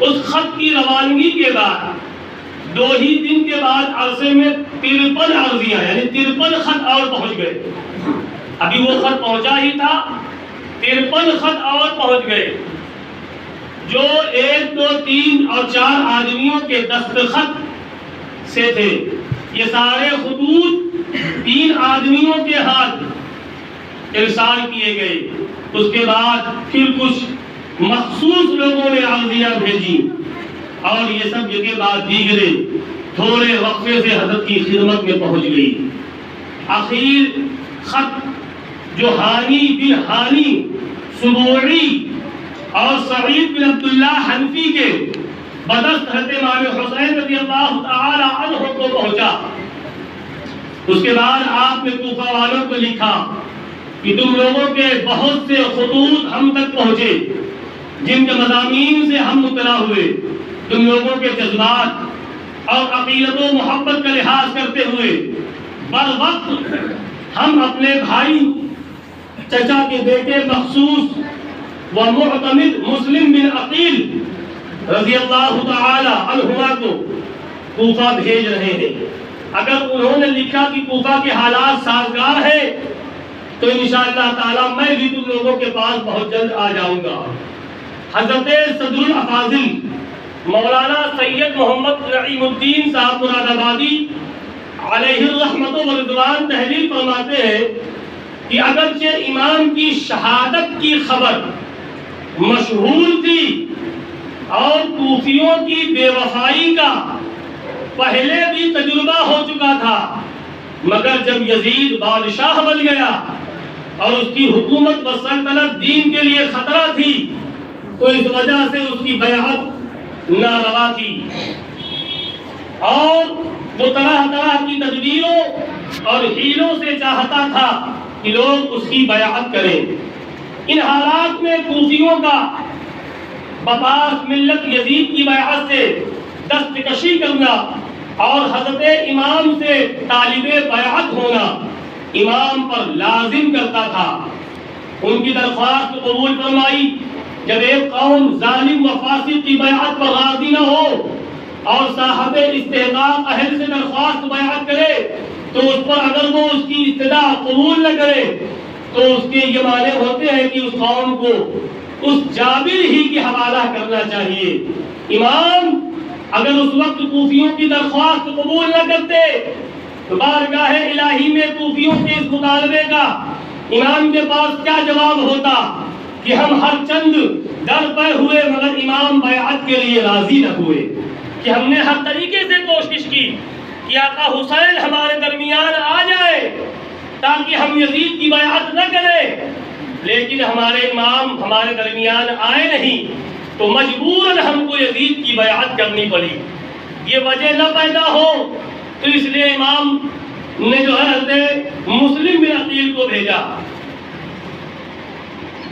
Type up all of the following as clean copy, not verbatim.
اس خط کی روانگی کے بعد 2 ہی دن کے بعد عرصے میں 53 عرضیاں یعنی 53 خط اور پہنچ گئے. ابھی وہ خط پہنچا ہی تھا، 53 خط اور پہنچ گئے جو 1 2 3 اور 4 آدمیوں کے دستخط سے تھے. یہ سارے خطوط 3 آدمیوں کے ہاتھ ارسال کیے گئے. اس کے بعد پھر کچھ مخصوص لوگوں نے عرضیاں بھیجی اور یہ سب کے بعد دیگرے تھوڑے وقفے سے حضرت کی خدمت میں پہنچ گئی. آخر خط جو ہانی بن ہانی سبوعی اور سعید بن عبداللہ حنفی کے بدست حضرت امام حسین رضی اللہ تعالی عنہ کو پہنچا. اس کے بعد آپ نے کوفہ والوں کو لکھا کہ تم لوگوں کے بہت سے خطوط ہم تک پہنچے جن کے مضامین سے ہم مطلع ہوئے. تم لوگوں کے جذبات اور عقیدت و محبت کا لحاظ کرتے ہوئے بر وقت ہم اپنے بھائی چچا کے بیٹے مخصوص و معتمد مسلم بن عقیل رضی اللہ تعالی عنہما کو کوفہ بھیج رہے ہیں. اگر انہوں نے لکھا کہ کوفہ کے حالات سازگار ہیں تو انشاءاللہ تعالی میں بھی تم لوگوں کے پاس بہت جلد آ جاؤں گا. حضرت صدر الافاضل مولانا سید محمد نعیم الدین صاحب مراد آبادی علیہ الرحمت و رضوان تحریر فرماتے ہیں کہ اگرچہ امام کی شہادت کی خبر مشہور تھی اور کوفیوں کی بے وفائی کا پہلے بھی تجربہ ہو چکا تھا، مگر جب یزید بادشاہ بن گیا اور اس کی حکومت و سلطنت دین کے لیے خطرہ تھی تو اس وجہ سے اس کی بیعت ناروا تھی اور وہ طرح طرح کی تدبیروں اور حیلوں سے چاہتا تھا کہ لوگ اس کی بیعت کریں. ان حالات میں کوفیوں کا بپاس ملت یزید کی بیعت سے دستکشی کرنا اور حضرت امام سے طالب بیعت ہونا امام پر لازم کرتا تھا. ان کی درخواست قبول فرمائی. جب ایک قوم ظالم و فاسق کی بیعت پر راضی نہ ہو اور صاحب استحقاق اہل سے درخواست بیعت کرے تو اس پر اگر وہ اس کی استدعا قبول نہ کرے تو اس کے یہ معنی ہوتے ہیں کہ اس قوم کو اس جابر ہی کی حوالہ کرنا چاہیے. امام اگر اس وقت کوفیوں کی درخواست قبول نہ کرتے تو بارگاہ الہی میں کوفیوں کے اس مطالبے کا امام کے پاس کیا جواب ہوتا کہ ہم ہر چند در پہ ہوئے مگر امام بیعت کے لیے راضی نہ ہوئے. کہ ہم نے ہر طریقے سے کوشش کی کہ آقا حسین ہمارے درمیان آ جائے تاکہ ہم یزید کی بیعت نہ کریں، لیکن ہمارے امام ہمارے درمیان آئے نہیں تو مجبوراً ہم کو یزید کی بیعت کرنی پڑی. یہ وجہ نہ پیدا ہو تو اس لیے امام نے جو ہے حضرت مسلم بن عقیل کو بھیجا.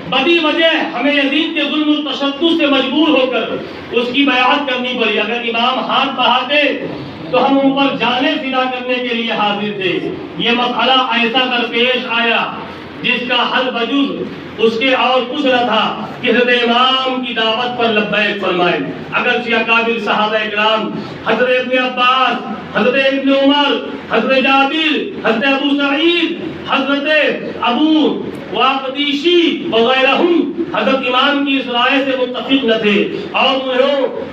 بدی وجہ ہمیں یزید کے ظلم و تشدد سے مجبور ہو کر اس کی بیعت کرنی پڑی. اگر امام ہاتھ بڑھاتے تو ہم اوپر جانیں فدا کرنے کے لیے حاضر تھے. یہ مسئلہ ایسا درپیش آیا جس کا حل بجز اس کے اور کچھ نہ تھا کہ حضرت امام کی دعوت پر لبیک فرمائے. اگرچہ اکابر صحابہ اکرام حضرت ابن عباس، حضرت ابن عمر، حضرت جابر، حضرت ابو سعید، حضرت ابو واقدیشی وغیرہم حضرت امام کی اس رائے سے متفق نہ تھے اور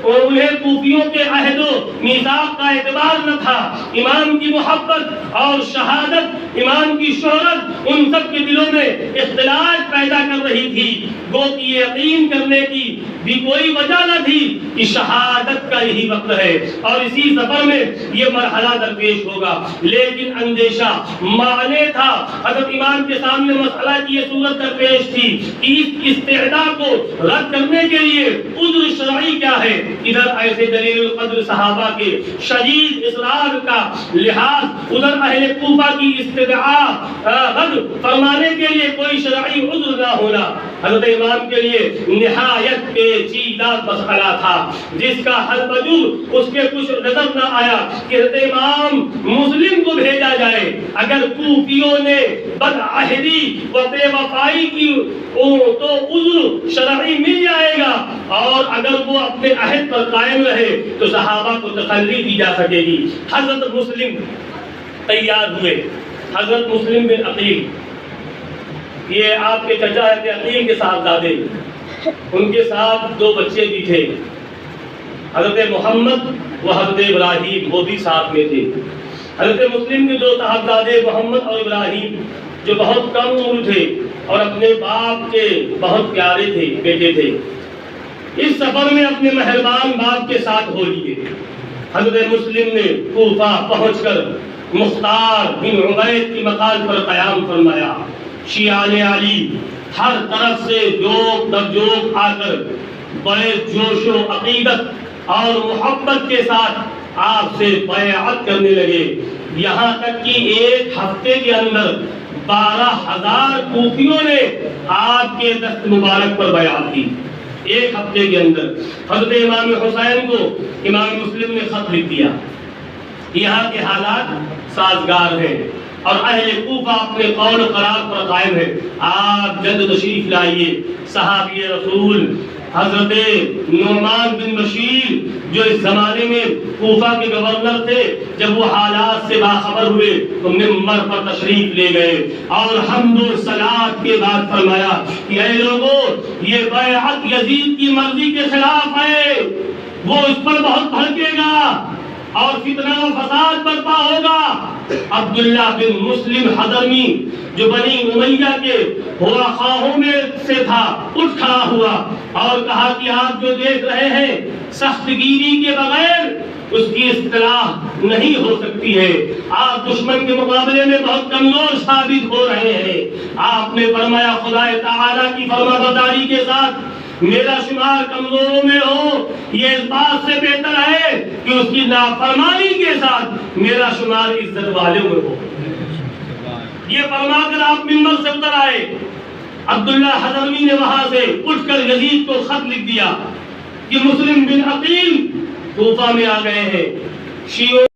انہیں کوفیوں کے عہد و میثاق کا اعتبار نہ تھا. امام کی محبت اور شہادت، امام کی شہرت ان سب کے دلوں میں اختلاف پیدا کر رہی تھی. گو کہ یقین کرنے کی بھی کوئی وجہ نہ تھی کہ شہادت کا یہی وقت ہے اور اسی سفر میں یہ مرحلہ درپیش ہوگا. لیکن اندیشہ معنی تھا. حضرت امام کے سامنے مسئلہ کی یہ صورت درپیش تھی کہ اس استعداء کو رد کرنے کے لیے عذر شرعی کیا ہے. ادھر ایسے جلیل القدر صحابہ کے شدید اصرار کا لحاظ، ادھر اہل کوفہ کی استدعاء رد فرمانے کے لیے کوئی شرعی عذر نہ ہونا حضرت امام کے لیے نہایت پیچیدہ مسئلہ تھا جس کا حل وجود اس کے کچھ نظر نہ آیا کہ حضرت امام مسلم کو بھیجا جائے. اگر کوفیوں نے بدعہدی و بے وفائی کی تو عذر شرعی مل جائے گا، اور اگر وہ اپنے عہد پر قائم رہے تو صحابہ کو تسلی دی جا سکے گی۔ حضرت مسلم تیار ہوئے، حضرت مسلم بن عقیل، یہ آپ کے چچا تھے عقیل کے صاحبزادے، ان کے ساتھ دو بچے بھی تھے، حضرت محمد و حضرت ابراہیم، وہ بھی ساتھ میں تھے۔ حضرت مسلم کے دو صاحبزادے محمد اور ابراہیم جو بہت کم عمر تھے اور اپنے باپ کے بہت پیارے تھے، بیٹے تھے، اس سفر میں اپنے مہربان باپ کے ساتھ ہو لیے۔ حضرت مسلم نے کوفہ پہنچ کر مختار بن عبید کی مقام پر قیام فرمایا۔ شیعان علی ہر طرف سے جوک در جوک آ کر بڑے جوش و عقیدت اور محبت کے ساتھ آپ سے بیعت کرنے لگے، یہاں تک کہ ایک ہفتے کے اندر 12,000 کوفیوں نے آپ کے دست مبارک پر بیعت کی۔ ایک ہفتے کے اندر حضرت امام حسین کو امام مسلم نے خط لکھ دیا، یہاں کے حالات سازگار ہیں اور اہل کوفہ اپنے قول و قرار پر قائم ہے، آپ جلد تشریف لائیے۔ صحابی رسول حضرت نعمان بن بشیر جو اس زمانے میں کوفہ کے گورنر تھے، جب وہ حالات سے باخبر ہوئے تو ممبر پر تشریف لے گئے اور حمد و صلات کے بعد فرمایا کہ اے لوگوں، یہ بیعت یزید کی مرضی کے خلاف ہے، وہ اس پر بہت بھڑکے گا اور فتنہ و فساد برپا ہوگا۔ عبداللہ بن مسلم حضرمی جو بنی امیہ کے ہوا خواہوں میں سے تھا، اٹھ کھڑا ہوا اور کہا کہ آپ جو دیکھ رہے ہیں سخت گیری کے بغیر اس کی اصطلاح نہیں ہو سکتی ہے، آپ دشمن کے مقابلے میں بہت کمزور ثابت ہو رہے ہیں۔ آپ نے فرمایا خدا تعالیٰ کی فرما برداری کے ساتھ میرا شمار کمزوروں میں ہو، یہ اس بات سے بہتر ہے کہ اس کی نافرمانی کے ساتھ میرا شمار عزت والوں میں ہو۔ یہ فرما کر آپ منبر سے اتر آئے۔ عبداللہ حضرمی نے وہاں سے اٹھ کر یزید کو خط لکھ دیا کہ مسلم بن عقیل کوفہ میں آ گئے ہیں، شیعوں